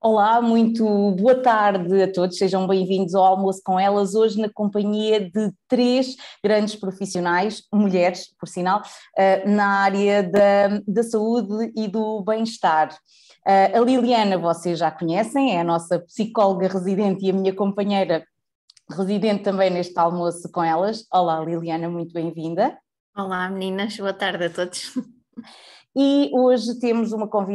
Olá, muito boa tarde a todos, sejam bem-vindos ao Almoço com Elas, hoje na companhia de três grandes profissionais, mulheres, por sinal, na área da saúde e do bem-estar. A Liliana, vocês já conhecem, é a nossa psicóloga residente e a minha companheira residente também neste Almoço com Elas. Olá, Liliana, muito bem-vinda. Olá meninas, boa tarde a todos. E hoje temos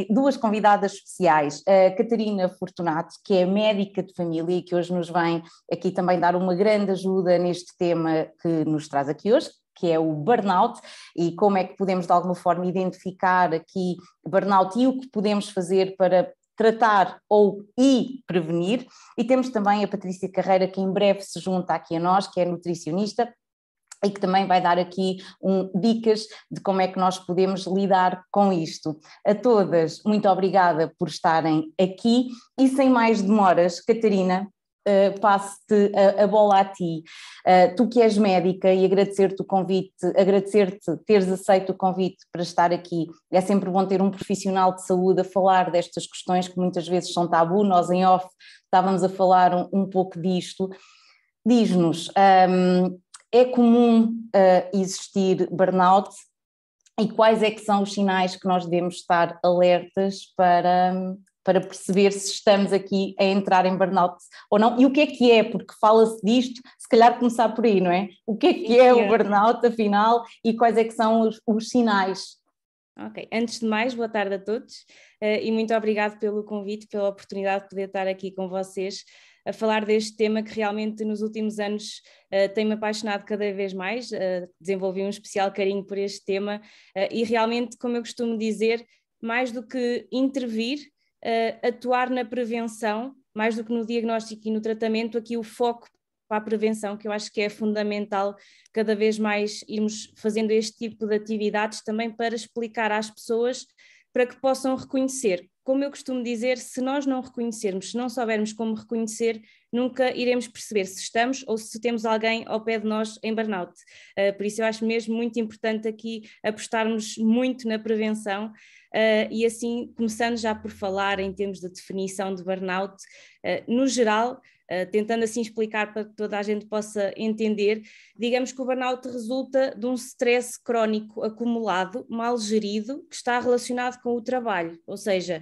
duas convidadas especiais, a Catarina Fortunato, que é médica de família e que hoje nos vem aqui também dar uma grande ajuda neste tema que nos traz aqui hoje, que é o burnout, e como é que podemos de alguma forma identificar aqui o burnout e o que podemos fazer para tratar e prevenir. E temos também a Patrícia Carreira, que em breve se junta aqui a nós, que é nutricionista, e que também vai dar aqui dicas de como é que nós podemos lidar com isto. A todas, muito obrigada por estarem aqui e sem mais demoras, Catarina, passo-te a bola a ti. Tu que és médica e agradecer-te o convite, agradecer-te teres aceito o convite para estar aqui. É sempre bom ter um profissional de saúde a falar destas questões que muitas vezes são tabu. Nós em off estávamos a falar um pouco disto. Diz-nos, é comum existir burnout e quais é que são os sinais que nós devemos estar alertas para perceber se estamos aqui a entrar em burnout ou não? E o que é? Porque fala-se disto, se calhar começar por aí, não é? O que é o burnout, afinal, e quais é que são os sinais? Ok, antes de mais, boa tarde a todos e muito obrigado pelo convite, pela oportunidade de poder estar aqui com vocês a falar deste tema que realmente nos últimos anos tem-me apaixonado cada vez mais, desenvolvi um especial carinho por este tema e realmente, como eu costumo dizer, mais do que intervir, atuar na prevenção, mais do que no diagnóstico e no tratamento, aqui o foco para a prevenção, que eu acho que é fundamental cada vez mais irmos fazendo este tipo de atividades também para explicar às pessoas para que possam reconhecer. Como eu costumo dizer, se nós não reconhecermos, se não soubermos como reconhecer, nunca iremos perceber se estamos ou se temos alguém ao pé de nós em burnout. Por isso eu acho mesmo muito importante aqui apostarmos muito na prevenção e assim, começando já por falar em termos de definição de burnout, no geral, tentando assim explicar para que toda a gente possa entender, digamos que o burnout resulta de um stress crónico acumulado, mal gerido, que está relacionado com o trabalho, ou seja,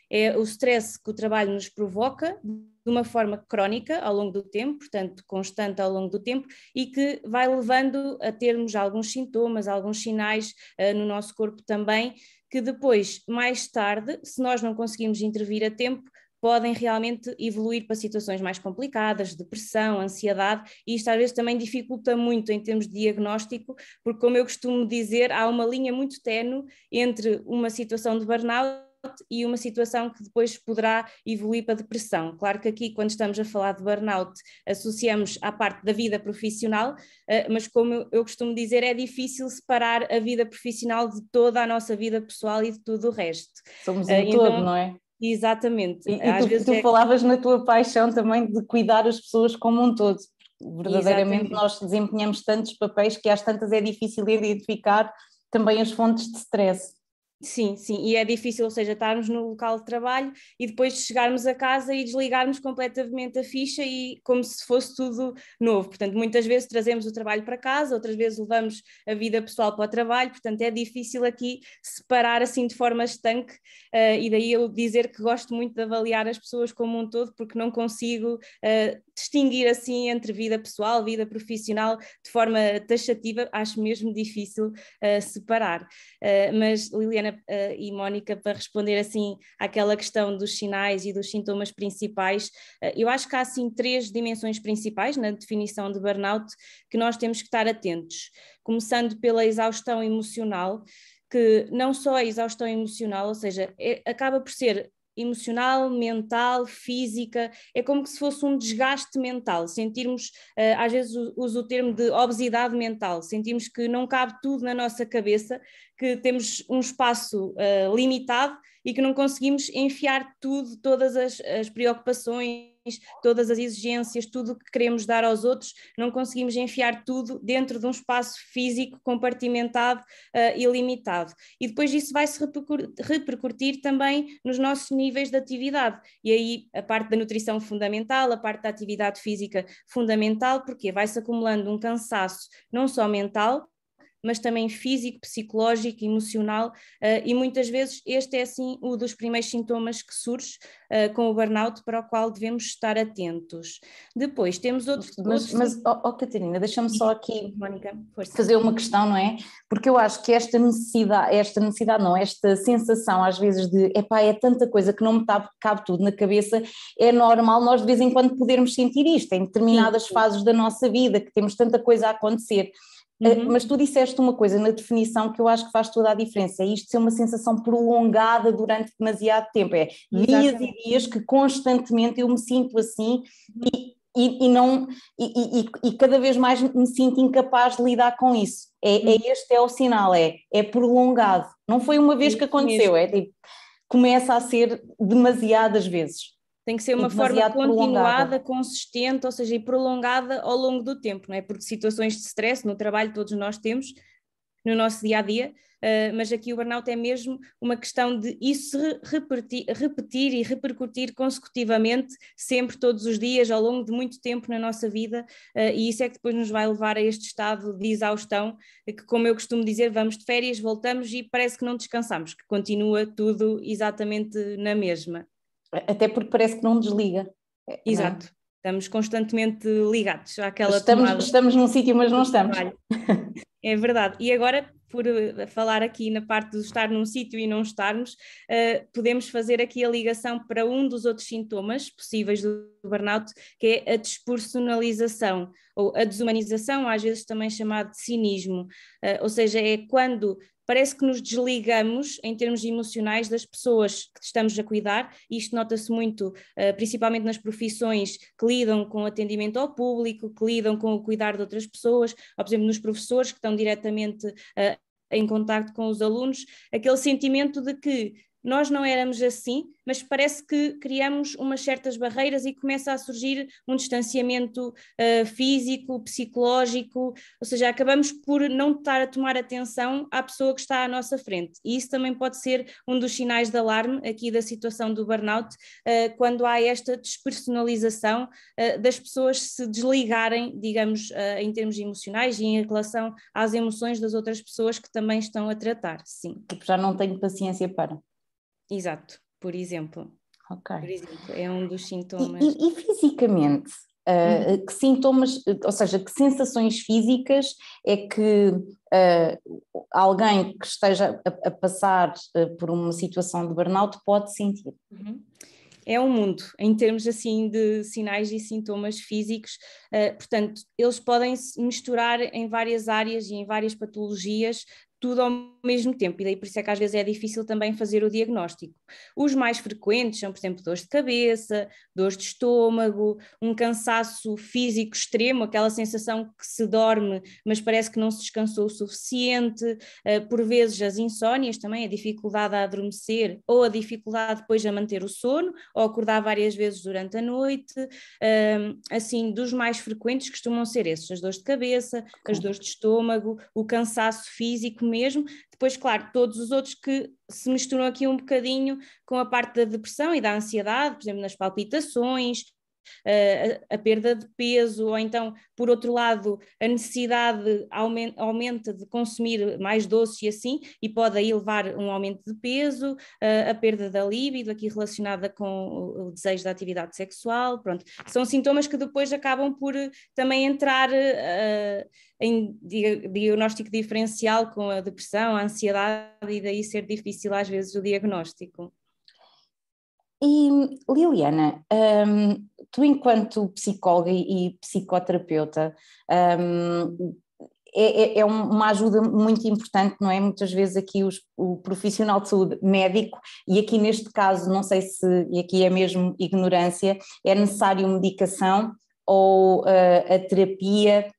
é o stress que o trabalho nos provoca de uma forma crónica ao longo do tempo, portanto constante ao longo do tempo, e que vai levando a termos alguns sintomas, alguns sinais no nosso corpo também, que depois, mais tarde, se nós não conseguimos intervir a tempo, podem realmente evoluir para situações mais complicadas, depressão, ansiedade, e isto às vezes também dificulta muito em termos de diagnóstico, porque como eu costumo dizer, há uma linha muito ténue entre uma situação de burnout e uma situação que depois poderá evoluir para depressão. Claro que aqui, quando estamos a falar de burnout, associamos à parte da vida profissional, mas como eu costumo dizer, é difícil separar a vida profissional de toda a nossa vida pessoal e de tudo o resto. Somos um todo, não é? Exatamente. E tu falavas na tua paixão também de cuidar as pessoas como um todo. Verdadeiramente nós desempenhamos tantos papéis que às tantas é difícil identificar também as fontes de stress. Sim, e é difícil, ou seja, estarmos no local de trabalho e depois chegarmos a casa e desligarmos completamente a ficha e como se fosse tudo novo. Portanto, muitas vezes trazemos o trabalho para casa, outras vezes levamos a vida pessoal para o trabalho, portanto é difícil aqui separar assim de forma estanque e daí eu dizer que gosto muito de avaliar as pessoas como um todo porque não consigo distinguir assim entre vida pessoal, vida profissional de forma taxativa, acho mesmo difícil separar. Mas Liliana e Mónica, para responder assim àquela questão dos sinais e dos sintomas principais, eu acho que há assim três dimensões principais na definição de burnout que nós temos que estar atentos, começando pela exaustão emocional, que não só a exaustão emocional, ou seja, acaba por ser emocional, mental, física, é como se fosse um desgaste mental, sentirmos, às vezes uso o termo de obesidade mental, sentimos que não cabe tudo na nossa cabeça, que temos um espaço limitado e que não conseguimos enfiar tudo, todas as preocupações, todas as exigências, tudo o que queremos dar aos outros, não conseguimos enfiar tudo dentro de um espaço físico compartimentado e limitado. E depois isso vai se repercutir também nos nossos níveis de atividade. E aí a parte da nutrição fundamental, a parte da atividade física fundamental, porque vai-se acumulando um cansaço não só mental, mas também físico, psicológico, emocional, e muitas vezes este é assim um dos primeiros sintomas que surge com o burnout, para o qual devemos estar atentos. Depois temos outros... Mas Catarina, deixa-me só aqui Mónica, fazer uma questão, não é? Porque eu acho que esta sensação às vezes de, epá, é tanta coisa que não me cabe tudo na cabeça, é normal nós de vez em quando podermos sentir isto, em determinadas fases da nossa vida, que temos tanta coisa a acontecer. Mas tu disseste uma coisa na definição que eu acho que faz toda a diferença, é isto ser uma sensação prolongada durante demasiado tempo, é dias e dias que constantemente eu me sinto assim e cada vez mais me sinto incapaz de lidar com isso, este é o sinal, é prolongado, não foi uma vez que aconteceu, é tipo, começa a ser demasiadas vezes. Tem que ser uma forma continuada, consistente, ou seja, e prolongada ao longo do tempo, não é? Porque situações de stress no trabalho todos nós temos, no nosso dia-a-dia, mas aqui o burnout é mesmo uma questão de isso repetir e repercutir consecutivamente, sempre, todos os dias, ao longo de muito tempo na nossa vida, e isso é que depois nos vai levar a este estado de exaustão, que, como eu costumo dizer, vamos de férias, voltamos e parece que não descansamos, que continua tudo exatamente na mesma. Até porque parece que não desliga. Exato, estamos constantemente ligados àquela estamos num sítio, mas não estamos. É verdade. E agora, por falar aqui na parte de estar num sítio e não estarmos, podemos fazer aqui a ligação para um dos outros sintomas possíveis do burnout, que é a despersonalização, ou a desumanização, às vezes também chamado de cinismo, ou seja, é quando parece que nos desligamos em termos emocionais das pessoas que estamos a cuidar, e isto nota-se muito, principalmente nas profissões que lidam com atendimento ao público, que lidam com o cuidar de outras pessoas, ou por exemplo nos professores que estão diretamente em contacto com os alunos, aquele sentimento de que nós não éramos assim, mas parece que criamos umas certas barreiras e começa a surgir um distanciamento físico, psicológico, ou seja, acabamos por não estar a tomar atenção à pessoa que está à nossa frente. E isso também pode ser um dos sinais de alarme aqui da situação do burnout, quando há esta despersonalização das pessoas se desligarem, digamos, em termos emocionais e em relação às emoções das outras pessoas que também estão a tratar, sim. Tipo, já não tenho paciência para... Exato, por exemplo. Okay. Por exemplo, é um dos sintomas. E fisicamente, que sintomas, ou seja, que sensações físicas é que alguém que esteja a passar por uma situação de burnout pode sentir? É um mundo, em termos assim de sinais e sintomas físicos, portanto, eles podem se misturar em várias áreas e em várias patologias, tudo ao mesmo tempo, e daí por isso é que às vezes é difícil também fazer o diagnóstico. Os mais frequentes são, por exemplo, dores de cabeça, dores de estômago, um cansaço físico extremo, aquela sensação que se dorme, mas parece que não se descansou o suficiente, por vezes as insónias também, a dificuldade a adormecer ou a dificuldade depois a manter o sono, ou acordar várias vezes durante a noite, assim, dos mais frequentes costumam ser esses, as dores de cabeça, as dores de estômago, o cansaço físico mesmo. Depois, claro, todos os outros que se misturam aqui um bocadinho com a parte da depressão e da ansiedade, por exemplo, nas palpitações, a perda de peso, ou então, por outro lado, a necessidade aumenta de consumir mais doces e assim, e pode aí levar um aumento de peso, a perda da libido, aqui relacionada com o desejo da atividade sexual, pronto. São sintomas que depois acabam por também entrar em diagnóstico diferencial com a depressão, a ansiedade, e daí ser difícil às vezes o diagnóstico. E Liliana, tu enquanto psicóloga e psicoterapeuta, é uma ajuda muito importante, não é? Muitas vezes aqui o profissional de saúde médico, e aqui neste caso, não sei se, e aqui é mesmo ignorância, é necessário medicação ou a terapia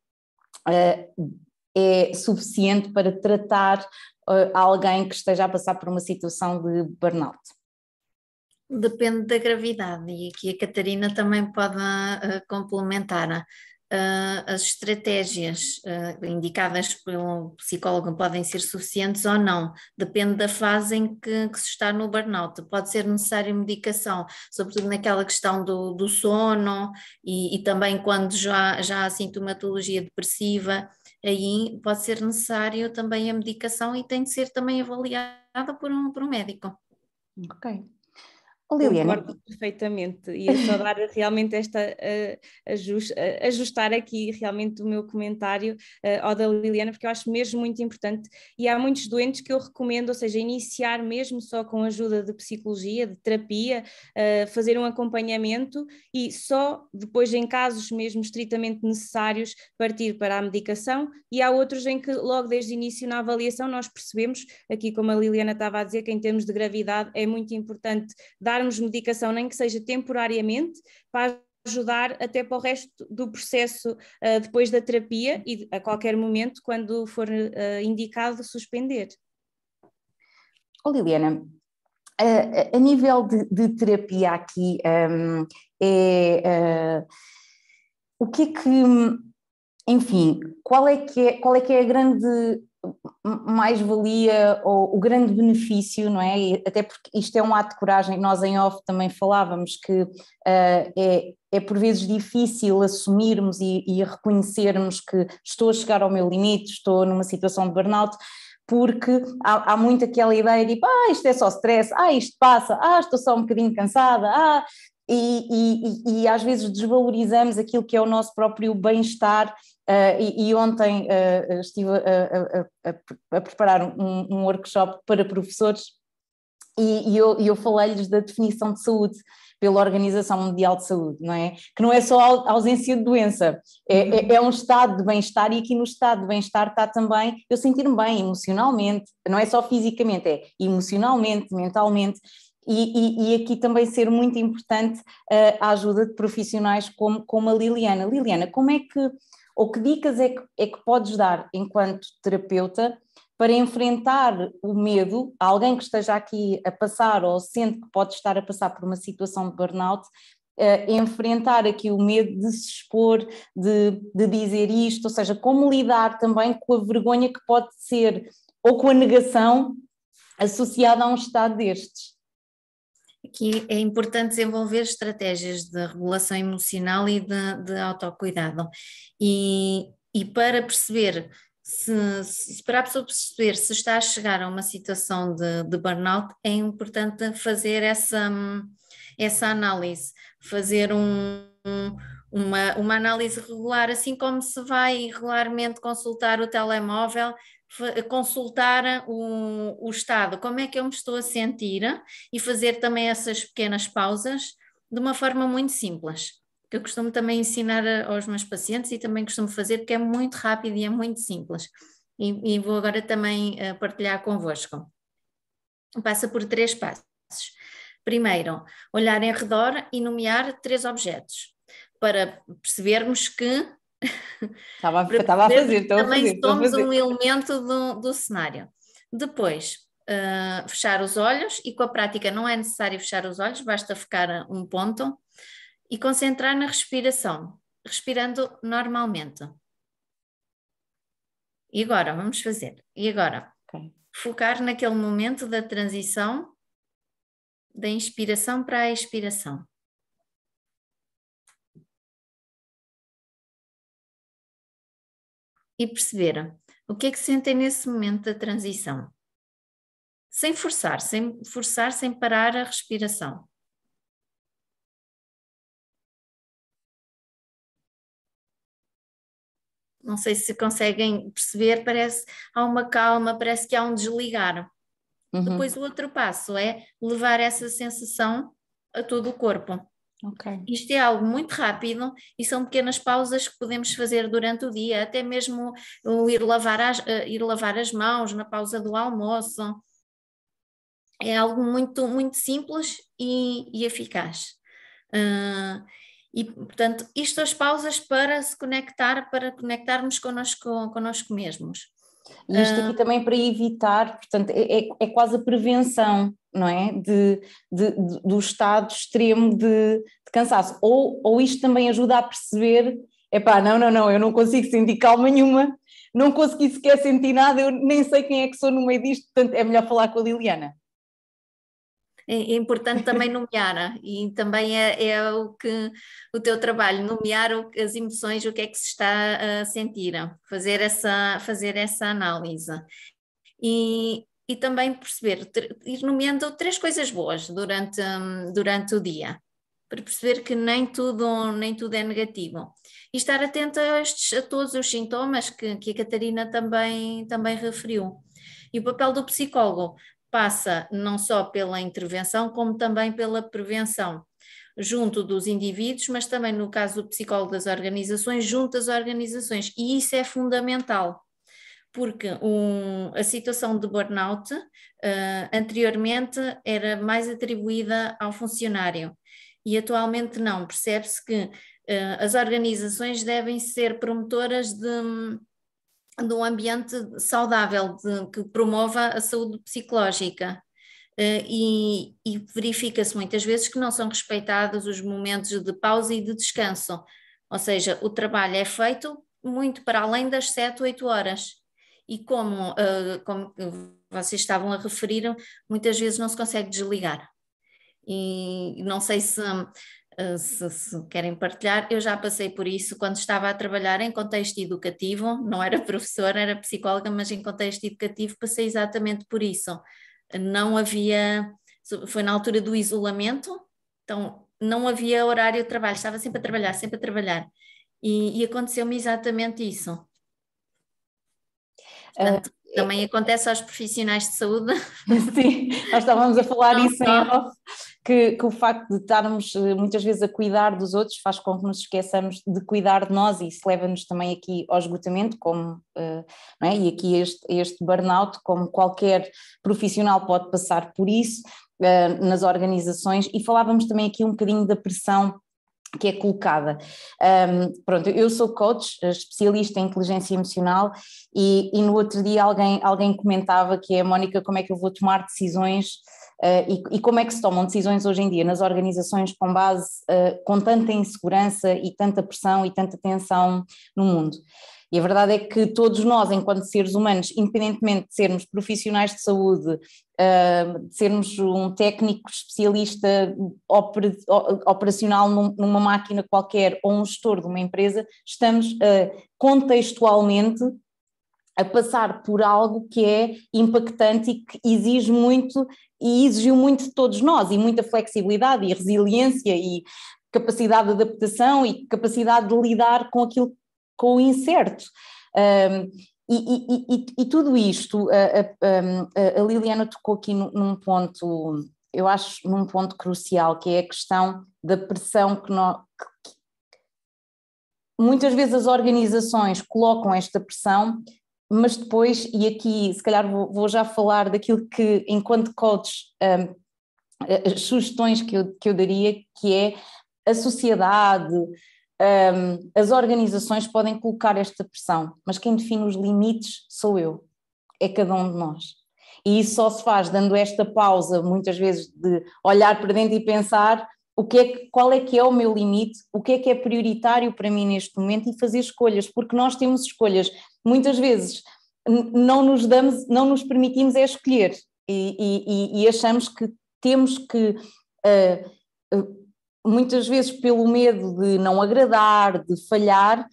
é suficiente para tratar alguém que esteja a passar por uma situação de burnout? Depende da gravidade, e aqui a Catarina também pode complementar. As estratégias indicadas pelo psicólogo podem ser suficientes ou não, depende da fase em que se está no burnout. Pode ser necessária medicação, sobretudo naquela questão do sono e também quando já há sintomatologia depressiva, aí pode ser necessário também a medicação e tem de ser também avaliada por um médico. Ok. Concordo Liliana. perfeitamente, ia só dar realmente ajustar aqui realmente o meu comentário ao da Liliana, porque eu acho mesmo muito importante, e há muitos doentes que eu recomendo, ou seja, iniciar mesmo só com a ajuda de psicologia, de terapia, fazer um acompanhamento e só depois, em casos mesmo estritamente necessários, partir para a medicação, e há outros em que logo desde o início na avaliação nós percebemos, aqui como a Liliana estava a dizer, que em termos de gravidade é muito importante darmos medicação, nem que seja temporariamente, para ajudar até para o resto do processo depois da terapia e a qualquer momento, quando for indicado, suspender. Liliana, a nível de terapia aqui, o que é que, enfim, qual é que é a grande mais-valia ou o grande benefício, não é? E até porque isto é um ato de coragem, nós em off também falávamos que é por vezes difícil assumirmos e reconhecermos que estou a chegar ao meu limite, estou numa situação de burnout, porque há muito aquela ideia de isto é só stress, isto passa, estou só um bocadinho cansada, e às vezes desvalorizamos aquilo que é o nosso próprio bem-estar. E ontem estive a preparar um workshop para professores e eu falei-lhes da definição de saúde pela Organização Mundial de Saúde, não é? Que não é só a ausência de doença, é um estado de bem-estar, e aqui no estado de bem-estar está também eu sentir-me bem emocionalmente, não é só fisicamente, é emocionalmente, mentalmente. E aqui também ser muito importante a ajuda de profissionais como a Liliana. Liliana, como é que, ou que dicas é que podes dar enquanto terapeuta para enfrentar o medo a alguém que esteja aqui a passar ou sente que pode estar a passar por uma situação de burnout, enfrentar aqui o medo de se expor, de dizer isto, ou seja, como lidar também com a vergonha que pode ser, ou com a negação associada a um estado destes? Aqui é importante desenvolver estratégias de regulação emocional e de autocuidado. E para perceber, para a pessoa perceber se está a chegar a uma situação de burnout, é importante fazer essa análise, fazer uma análise regular, assim como se vai regularmente consultar o telemóvel, consultar o estado, como é que eu me estou a sentir, e fazer também essas pequenas pausas de uma forma muito simples, que eu costumo também ensinar aos meus pacientes e também costumo fazer, porque é muito rápido e é muito simples, e vou agora também partilhar convosco. Passa por 3 passos. Primeiro, olhar em redor e nomear 3 objetos, para percebermos que Estava a fazer, também somos um elemento do cenário. Depois, fechar os olhos, e com a prática não é necessário fechar os olhos, basta ficar um ponto e concentrar na respiração, respirando normalmente. E agora, vamos fazer. E agora, focar naquele momento da transição, da inspiração para a expiração. E perceber o que é que sentem nesse momento da transição. Sem forçar, sem parar a respiração. Não sei se conseguem perceber, há uma calma, parece que há um desligar. Depois o outro passo é levar essa sensação a todo o corpo. Isto é algo muito rápido e são pequenas pausas que podemos fazer durante o dia, até mesmo ir lavar as mãos na pausa do almoço. É algo muito, muito simples e eficaz. E, portanto, isto as pausas para se conectar, para conectarmos connosco mesmos. E isto aqui também para evitar, portanto, é quase a prevenção, não é? Do estado extremo de cansaço. Ou isto também ajuda a perceber, epá, não, eu não consigo sentir calma nenhuma, não consegui sequer sentir nada, eu nem sei quem é que sou no meio disto, portanto é melhor falar com a Liliana. É importante também nomear, e também é o que o teu trabalho, nomear as emoções, o que é que se está a sentir, fazer essa análise. E também perceber, ir nomeando 3 coisas boas durante o dia, para perceber que nem tudo é negativo. E estar atento a todos os sintomas que a Catarina também referiu. E o papel do psicólogo passa não só pela intervenção, como também pela prevenção, junto dos indivíduos, mas também no caso do psicólogo das organizações, junto das organizações. E isso é fundamental, porque a situação de burnout anteriormente era mais atribuída ao funcionário e atualmente não. Percebe-se que as organizações devem ser promotoras de um ambiente saudável, que promova a saúde psicológica. E verifica-se muitas vezes que não são respeitados os momentos de pausa e de descanso, ou seja, o trabalho é feito muito para além das 7, 8 horas. E como vocês estavam a referir, muitas vezes não se consegue desligar. E não sei se querem partilhar, eu já passei por isso quando estava a trabalhar em contexto educativo, não era professora, era psicóloga, mas em contexto educativo passei exatamente por isso. Não havia, foi na altura do isolamento, então não havia horário de trabalho, estava sempre a trabalhar, e aconteceu-me exatamente isso. Portanto, também acontece aos profissionais de saúde. Sim, nós estávamos a falar isso em off, que o facto de estarmos muitas vezes a cuidar dos outros faz com que nos esqueçamos de cuidar de nós, e isso leva-nos também aqui ao esgotamento, como, não é? E aqui este burnout, como qualquer profissional pode passar por isso nas organizações, e falávamos também aqui um bocadinho da pressão que é colocada. Pronto, eu sou coach, especialista em inteligência emocional, e no outro dia alguém comentava que é: Mónica, como é que eu vou tomar decisões e como é que se tomam decisões hoje em dia nas organizações com base, com tanta insegurança e tanta pressão e tanta tensão no mundo? E a verdade é que todos nós, enquanto seres humanos, independentemente de sermos profissionais de saúde, de sermos um técnico especialista operacional numa máquina qualquer ou um gestor de uma empresa, estamos contextualmente a passar por algo que é impactante e que exige muito, e exigiu muito de todos nós, e muita flexibilidade e resiliência e capacidade de adaptação e capacidade de lidar com aquilo, com o incerto. E tudo isto, a Liliana tocou aqui num ponto, eu acho, num ponto crucial, que é a questão da pressão que muitas vezes as organizações colocam esta pressão, mas depois, e aqui se calhar vou já falar daquilo que, enquanto coach, as sugestões que eu daria, que é a sociedade, as organizações podem colocar esta pressão, mas quem define os limites sou eu, é cada um de nós. E isso só se faz dando esta pausa, muitas vezes, de olhar para dentro e pensar qual é que é o meu limite, o que é prioritário para mim neste momento, e fazer escolhas, porque nós temos escolhas. Muitas vezes não nos permitimos escolher e achamos que temos que... muitas vezes pelo medo de não agradar, de falhar,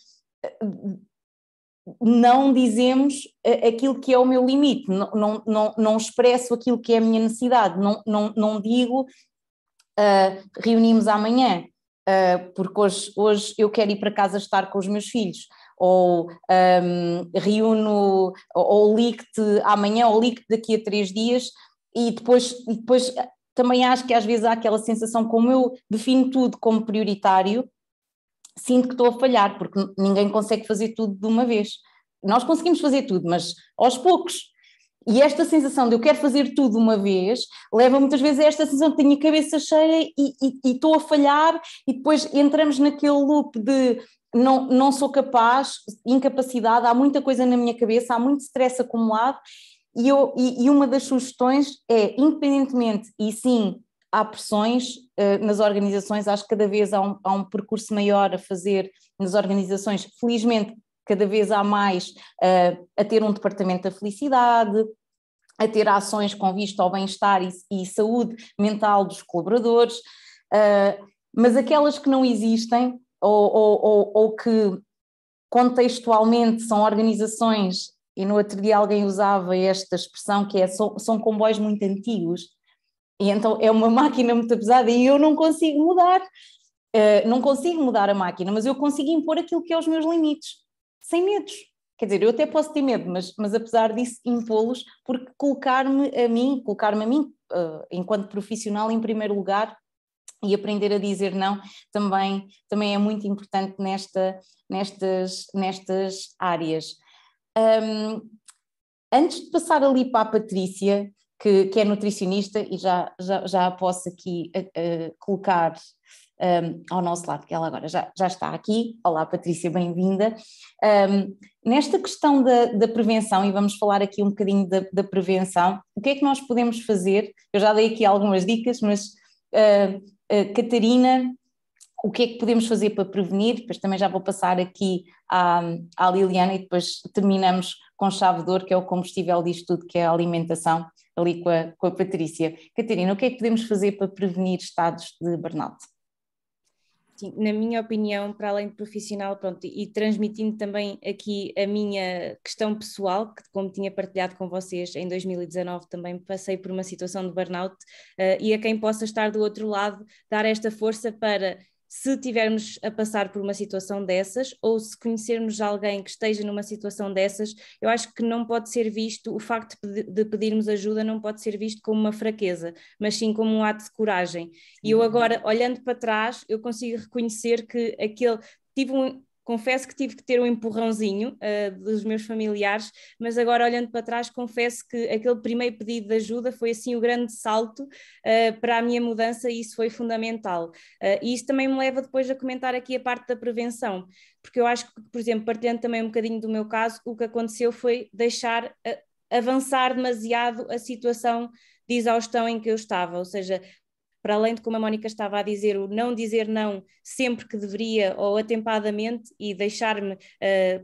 não dizemos aquilo que é o meu limite, não expresso aquilo que é a minha necessidade, não digo reunimos amanhã, porque hoje eu quero ir para casa estar com os meus filhos, ou reúno, ou ligo-te amanhã, ou ligo-te daqui a 3 dias, e depois também acho que às vezes há aquela sensação, como eu defino tudo como prioritário, sinto que estou a falhar, porque ninguém consegue fazer tudo de uma vez. Nós conseguimos fazer tudo, mas aos poucos. E esta sensação de eu quero fazer tudo de uma vez, leva muitas vezes a esta sensação de tenho a cabeça cheia e estou a falhar, e depois entramos naquele loop de não sou capaz, incapacidade, há muita coisa na minha cabeça, há muito stress acumulado, e uma das sugestões é, independentemente, e sim, há pressões nas organizações, acho que cada vez há um percurso maior a fazer nas organizações, felizmente cada vez há mais a ter um departamento da felicidade, a ter ações com vista ao bem-estar e saúde mental dos colaboradores, mas aquelas que não existem ou que contextualmente são organizações, e no outro dia alguém usava esta expressão que são comboios muito antigos, e então é uma máquina muito pesada e eu não consigo mudar a máquina, mas eu consigo impor aquilo que é os meus limites, sem medos. Quer dizer, eu até posso ter medo, mas apesar disso impô-los, porque colocar-me a mim, enquanto profissional em primeiro lugar, e aprender a dizer não também é muito importante nestas áreas. Antes de passar ali para a Patrícia, que é nutricionista, e já posso aqui colocar ao nosso lado, que ela agora já está aqui. Olá Patrícia, bem-vinda. Nesta questão da prevenção, e vamos falar aqui um bocadinho da prevenção, o que é que nós podemos fazer? Eu já dei aqui algumas dicas, mas Catarina, o que é que podemos fazer para prevenir? Depois também já vou passar aqui à Liliana e depois terminamos com chave de ouro, que é o combustível disto tudo, que é a alimentação, ali com a Patrícia. Catarina, o que é que podemos fazer para prevenir estados de burnout? Sim, na minha opinião, para além de profissional, pronto, e transmitindo também aqui a minha questão pessoal, que como tinha partilhado com vocês, em 2019 também passei por uma situação de burnout, e a quem possa estar do outro lado, dar esta força para, se tivermos a passar por uma situação dessas, ou se conhecermos alguém que esteja numa situação dessas, eu acho que não pode ser visto, o facto de pedirmos ajuda não pode ser visto como uma fraqueza, mas sim como um ato de coragem. E eu agora, olhando para trás, eu consigo reconhecer que confesso que tive que ter um empurrãozinho dos meus familiares, mas agora olhando para trás confesso que aquele primeiro pedido de ajuda foi assim o grande salto para a minha mudança, e isso foi fundamental. E isso também me leva depois a comentar aqui a parte da prevenção, porque eu acho que, por exemplo, partilhando também um bocadinho do meu caso, o que aconteceu foi deixar avançar demasiado a situação de exaustão em que eu estava, ou seja, para além de, como a Mónica estava a dizer, o não dizer não sempre que deveria ou atempadamente e deixar-me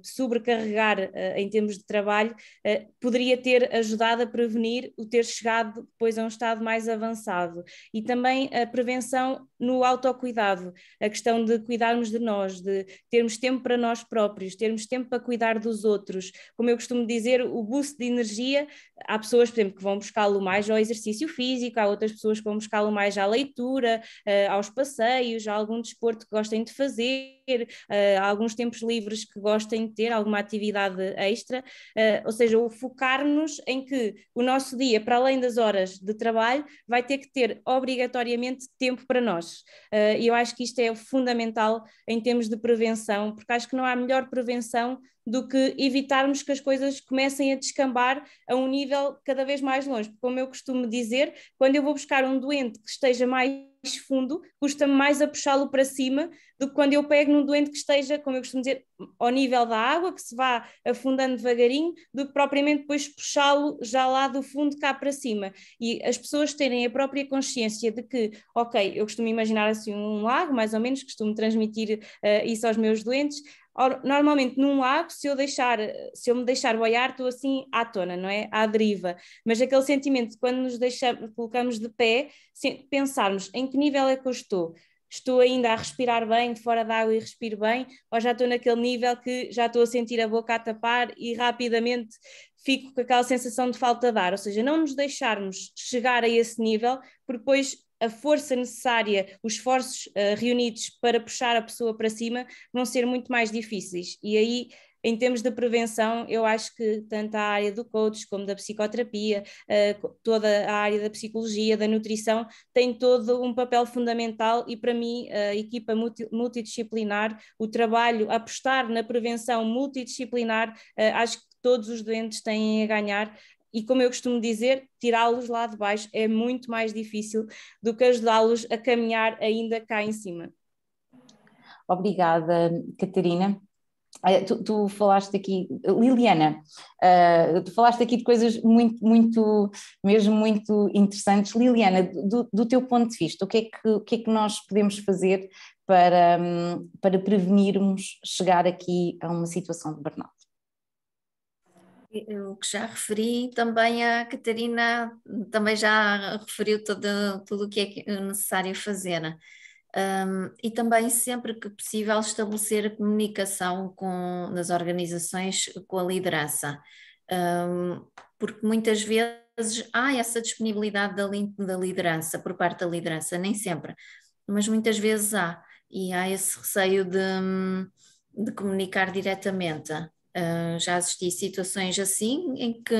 sobrecarregar em termos de trabalho, poderia ter ajudado a prevenir o ter chegado depois a um estado mais avançado. E também a prevenção no autocuidado, a questão de cuidarmos de nós, de termos tempo para nós próprios, termos tempo para cuidar dos outros. Como eu costumo dizer, o boost de energia, há pessoas, por exemplo, que vão buscá-lo mais ao exercício físico, há outras pessoas que vão buscá-lo mais à leitura, aos passeios, a algum desporto que gostem de fazer, alguns tempos livres que gostem de ter, alguma atividade extra, ou seja, o focar-nos em que o nosso dia, para além das horas de trabalho, vai ter que ter obrigatoriamente tempo para nós. E eu acho que isto é fundamental em termos de prevenção, porque acho que não há melhor prevenção do que evitarmos que as coisas comecem a descambar a um nível cada vez mais longe. Porque, como eu costumo dizer, quando eu vou buscar um doente que esteja mais fundo, custa-me mais a puxá-lo para cima do que quando eu pego num doente que esteja, como eu costumo dizer, ao nível da água, que se vá afundando devagarinho, do que propriamente depois puxá-lo já lá do fundo cá para cima. E as pessoas terem a própria consciência de que, ok, eu costumo imaginar assim um lago, mais ou menos, costumo transmitir isso aos meus doentes. Normalmente num lago, se eu me deixar boiar, estou assim à tona, não é? À deriva. Mas aquele sentimento de quando nos colocamos de pé, pensarmos em que nível é que eu estou? Estou ainda a respirar bem, fora da água e respiro bem, ou já estou naquele nível que já estou a sentir a boca a tapar e rapidamente fico com aquela sensação de falta de ar? Ou seja, não nos deixarmos chegar a esse nível, porque depois a força necessária, os esforços reunidos para puxar a pessoa para cima vão ser muito mais difíceis. E aí, em termos de prevenção, eu acho que tanto a área do coach como da psicoterapia, toda a área da psicologia, da nutrição, tem todo um papel fundamental, e para mim a equipa multidisciplinar, o trabalho, apostar na prevenção multidisciplinar, acho que todos os doentes têm a ganhar. E como eu costumo dizer, tirá-los lá de baixo é muito mais difícil do que ajudá-los a caminhar ainda cá em cima. Obrigada, Catarina. Tu falaste aqui, Liliana, tu falaste aqui de coisas mesmo muito interessantes. Liliana, do teu ponto de vista, o que é que nós podemos fazer para prevenirmos chegar aqui a uma situação de burnout? O que já referi, também a Catarina também já referiu tudo o que é necessário fazer. E também, sempre que possível, estabelecer a comunicação nas organizações com a liderança, porque muitas vezes há essa disponibilidade da liderança, por parte da liderança, nem sempre, mas muitas vezes e há esse receio de comunicar diretamente. Já assisti situações assim, em que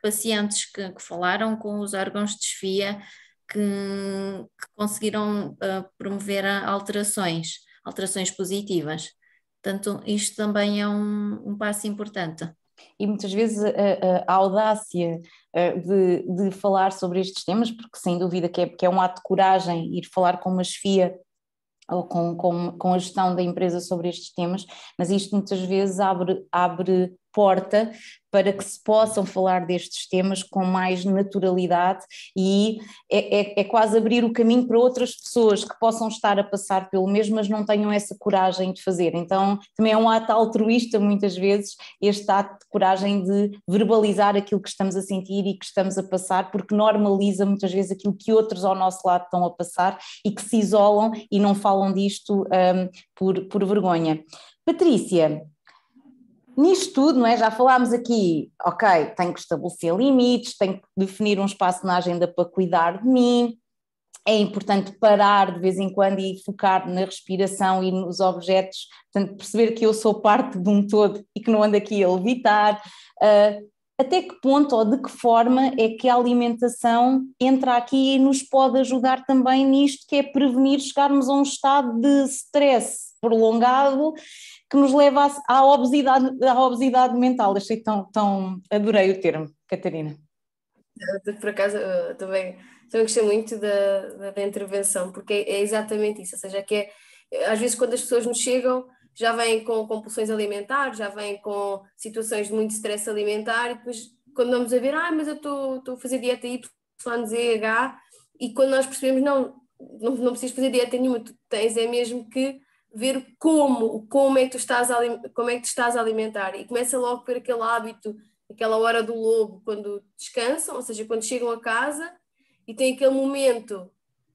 pacientes que falaram com os órgãos de chefia que conseguiram promover alterações positivas. Portanto, isto também é um passo importante. E muitas vezes a audácia de falar sobre estes temas, porque sem dúvida que é um ato de coragem ir falar com uma chefia ou com a gestão da empresa sobre estes temas, mas isto muitas vezes abre porta para que se possam falar destes temas com mais naturalidade e é quase abrir o caminho para outras pessoas que possam estar a passar pelo mesmo, mas não tenham essa coragem de fazer. Então também é um ato altruísta muitas vezes, este ato de coragem de verbalizar aquilo que estamos a sentir e que estamos a passar, porque normaliza muitas vezes aquilo que outros ao nosso lado estão a passar e que se isolam e não falam disto por vergonha. Patrícia, nisto tudo, não é? Já falámos aqui, ok, tenho que estabelecer limites, tenho que definir um espaço na agenda para cuidar de mim, é importante parar de vez em quando e focar na respiração e nos objetos, portanto perceber que eu sou parte de um todo e que não ando aqui a levitar. Até que ponto ou de que forma é que a alimentação entra aqui e nos pode ajudar também nisto, que é prevenir chegarmos a um estado de stress prolongado que nos leva à obesidade mental. Achei adorei o termo, Catarina. Por acaso, eu também gostei muito da intervenção, porque é exatamente isso, ou seja, às vezes quando as pessoas nos chegam já vêm com compulsões alimentares, já vêm com situações de muito stress alimentar e depois quando vamos a ver, mas eu estou a fazer dieta Y, Z, H, e quando nós percebemos, não precisas fazer dieta nenhuma, tu tens mesmo que ver como é que tu estás a alimentar, e começa logo por aquele hábito, aquela hora do lobo, quando descansam, ou seja, quando chegam a casa e têm aquele momento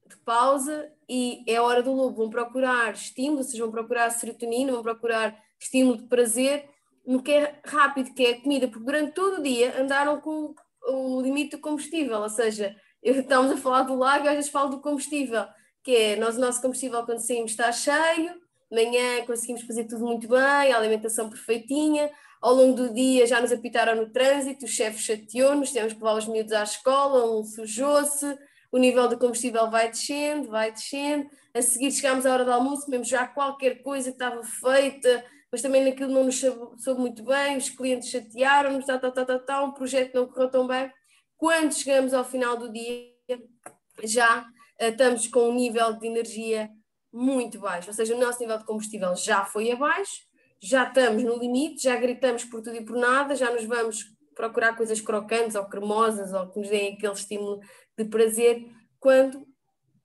de pausa e é a hora do lobo, vão procurar estímulo, ou seja, vão procurar serotonina, vão procurar estímulo de prazer, no que é rápido, que é a comida, porque durante todo o dia andaram com o limite do combustível, ou seja, estamos a falar do lago e às vezes falo do combustível, que é o nosso combustível quando saímos está cheio, de manhã conseguimos fazer tudo muito bem, a alimentação perfeitinha, ao longo do dia já nos apitaram no trânsito, o chefe chateou-nos, tivemos que levar os miúdos à escola, sujou-se, o nível de combustível vai descendo, a seguir chegámos à hora do almoço, comemos já qualquer coisa que estava feita, mas também naquilo não nos soube muito bem, os clientes chatearam-nos, um projeto não correu tão bem. Quando chegamos ao final do dia, já estamos com um nível de energia muito baixo, ou seja, o nosso nível de combustível já foi abaixo, já estamos no limite, já gritamos por tudo e por nada, já nos vamos procurar coisas crocantes ou cremosas ou que nos deem aquele estímulo de prazer, quando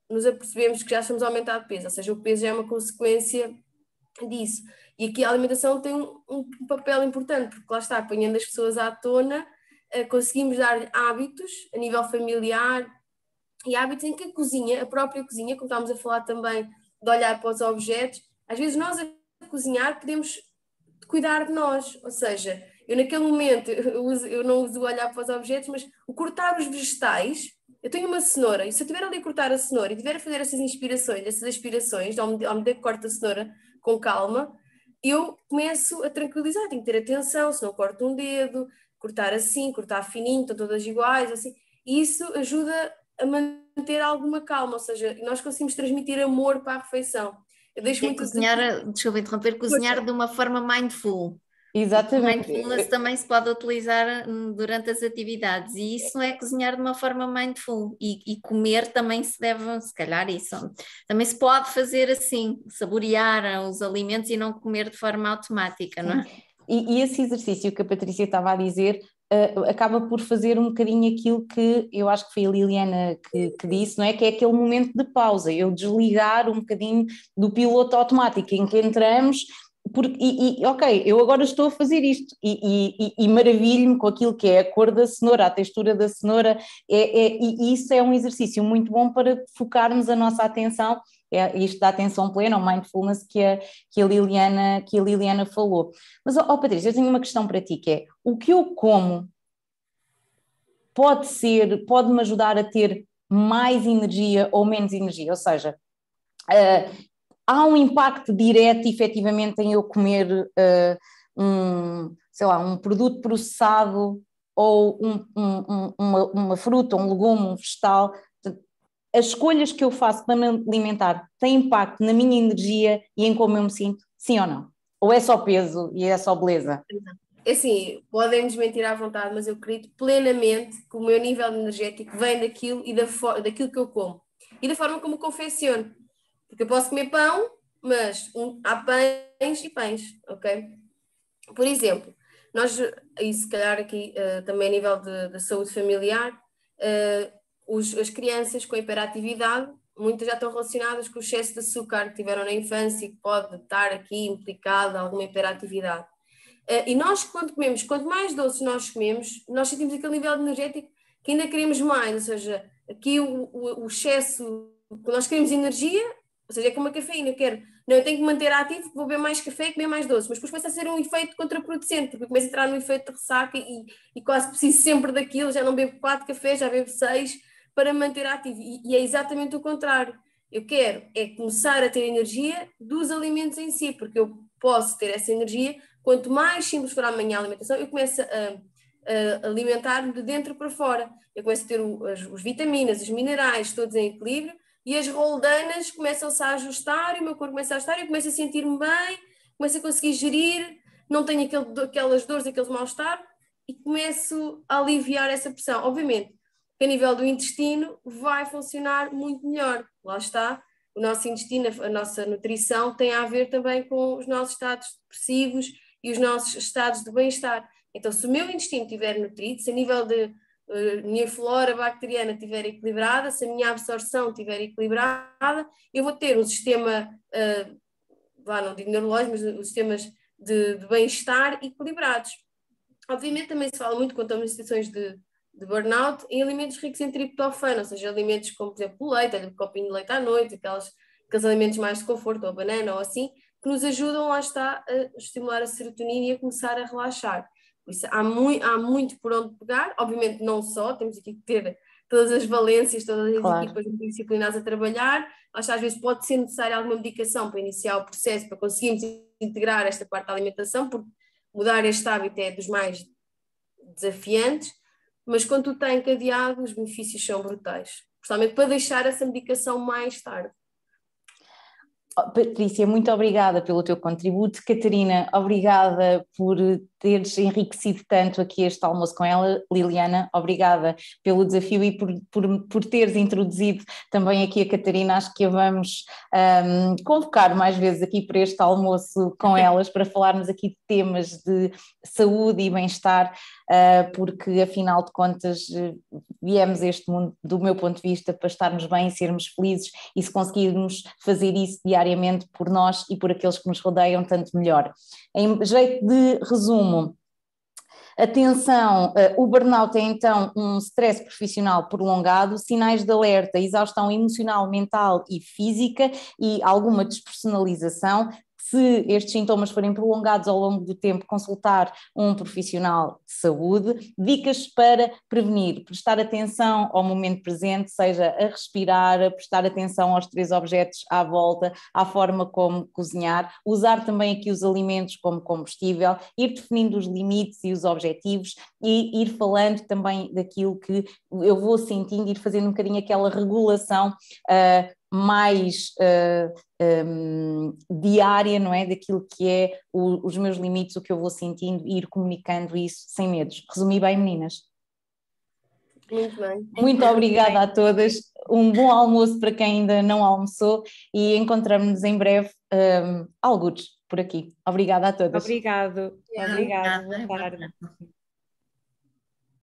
nos apercebemos que já estamos a aumentar de peso, ou seja, o peso já é uma consequência disso. E aqui a alimentação tem um papel importante, porque lá está, apanhando as pessoas à tona, conseguimos dar hábitos a nível familiar e hábitos em que a própria cozinha, como estávamos a falar também de olhar para os objetos, às vezes nós a cozinhar podemos cuidar de nós, ou seja, eu naquele momento eu não uso olhar para os objetos, mas o cortar os vegetais, eu tenho uma cenoura e se eu estiver ali a cortar a cenoura e estiver a fazer essas aspirações, ao medida que corto a cenoura com calma, eu começo a tranquilizar, tenho que ter atenção, se não corto um dedo, cortar assim, cortar fininho, estão todas iguais, assim, e isso ajuda a manter alguma calma, ou seja, nós conseguimos transmitir amor para a refeição. Eu deixo muito cozinhar, desculpa interromper, cozinhar de uma forma mindful. Exatamente. Mindfulness também se pode utilizar durante as atividades, e isso é cozinhar de uma forma mindful, e comer também se deve, se calhar isso, também se pode fazer assim, saborear os alimentos e não comer de forma automática, não é? E esse exercício que a Patrícia estava a dizer acaba por fazer um bocadinho aquilo que eu acho que foi a Liliana que disse, não é? Que é aquele momento de pausa, eu desligar um bocadinho do piloto automático em que entramos. Ok, eu agora estou a fazer isto e maravilho-me com aquilo que é a cor da cenoura, a textura da cenoura, e isso é um exercício muito bom para focarmos a nossa atenção, isto da atenção plena, o mindfulness que a Liliana falou. Mas, Patrícia, eu tenho uma questão para ti, que é, o que eu como pode-me ajudar a ter mais energia ou menos energia? Ou seja, há um impacto direto, efetivamente, em eu comer um produto processado ou uma fruta, um legume, um vegetal. As escolhas que eu faço para me alimentar têm impacto na minha energia e em como eu me sinto? Sim ou não? Ou é só peso e é só beleza? Assim, podem desmentir à vontade, mas eu acredito plenamente que o meu nível energético vem daquilo e daquilo que eu como e da forma como confecciono. Porque eu posso comer pão, mas há pães e pães, ok? Por exemplo, e se calhar aqui também a nível de saúde familiar, as crianças com hiperatividade, muitas já estão relacionadas com o excesso de açúcar que tiveram na infância e que pode estar aqui implicado alguma hiperatividade. E nós, quando comemos, quanto mais doces nós comemos, nós sentimos aquele nível energético que ainda queremos mais, ou seja, aqui o excesso, quando nós queremos energia, ou seja, é como a cafeína, eu tenho que manter ativo, vou beber mais café e comer mais doce, mas depois começa a ser um efeito contraproducente, porque começa a entrar no efeito de ressaca e quase preciso sempre daquilo, já não bebo 4 cafés, já bebo 6 para me manter ativo, e é exatamente o contrário. Eu quero começar a ter energia dos alimentos em si, porque eu posso ter essa energia, quanto mais simples for amanhã a alimentação, eu começo a alimentar-me de dentro para fora, eu começo a ter as vitaminas, os minerais todos em equilíbrio, e as roldanas começam-se a ajustar, e o meu corpo começa a ajustar, eu começo a sentir-me bem, começo a conseguir gerir, não tenho aquelas dores, aqueles mal-estar, e começo a aliviar essa pressão. Obviamente que a nível do intestino vai funcionar muito melhor. Lá está, o nosso intestino, a nossa nutrição tem a ver também com os nossos estados depressivos e os nossos estados de bem-estar. Então, se o meu intestino estiver nutrido, se a nível de minha flora bacteriana estiver equilibrada, se a minha absorção estiver equilibrada, eu vou ter um sistema, não digo neurológico, mas os sistemas de bem-estar equilibrados. Obviamente também se fala muito quando estamos em situações de burnout em alimentos ricos em triptofano, ou seja, alimentos como, por exemplo, o leite, um copinho de leite à noite, aqueles alimentos mais de conforto, ou a banana, ou assim, que nos ajudam, lá está, a estimular a serotonina e a começar a relaxar. Por isso, há muito por onde pegar, obviamente não só, temos aqui que ter todas as valências, todas as equipas multidisciplinares a trabalhar, às vezes pode ser necessária alguma medicação para iniciar o processo, para conseguirmos integrar esta parte da alimentação, porque mudar este hábito é dos mais desafiantes, mas quando tu está encadeado, os benefícios são brutais, principalmente para deixar essa medicação mais tarde. Patrícia, muito obrigada pelo teu contributo. Catarina, obrigada por teres enriquecido tanto aqui este almoço com ela. Liliana, obrigada pelo desafio e por teres introduzido também aqui a Catarina. Acho que a vamos convocar mais vezes aqui para este almoço com elas, para falarmos aqui de temas de saúde e bem-estar, porque afinal de contas viemos a este mundo, do meu ponto de vista, para estarmos bem e sermos felizes, e se conseguirmos fazer isso diariamente por nós e por aqueles que nos rodeiam, tanto melhor. Em jeito de resumo, atenção, o burnout é então um stress profissional prolongado, sinais de alerta, exaustão emocional, mental e física e alguma despersonalização. Se estes sintomas forem prolongados ao longo do tempo, consultar um profissional de saúde. Dicas para prevenir: prestar atenção ao momento presente, seja a respirar, a prestar atenção aos 3 objetos à volta, à forma como cozinhar, usar também aqui os alimentos como combustível, ir definindo os limites e os objetivos e ir falando também daquilo que eu vou sentindo, ir fazendo um bocadinho aquela regulação mais diária, não é? Daquilo que é os meus limites, o que eu vou sentindo e ir comunicando isso sem medos. Resumi bem, meninas? Muito bem. Muito obrigada a todas, um bom almoço para quem ainda não almoçou e encontramos-nos em breve, algures por aqui. Obrigada a todas. Obrigado. Obrigada. Boa tarde.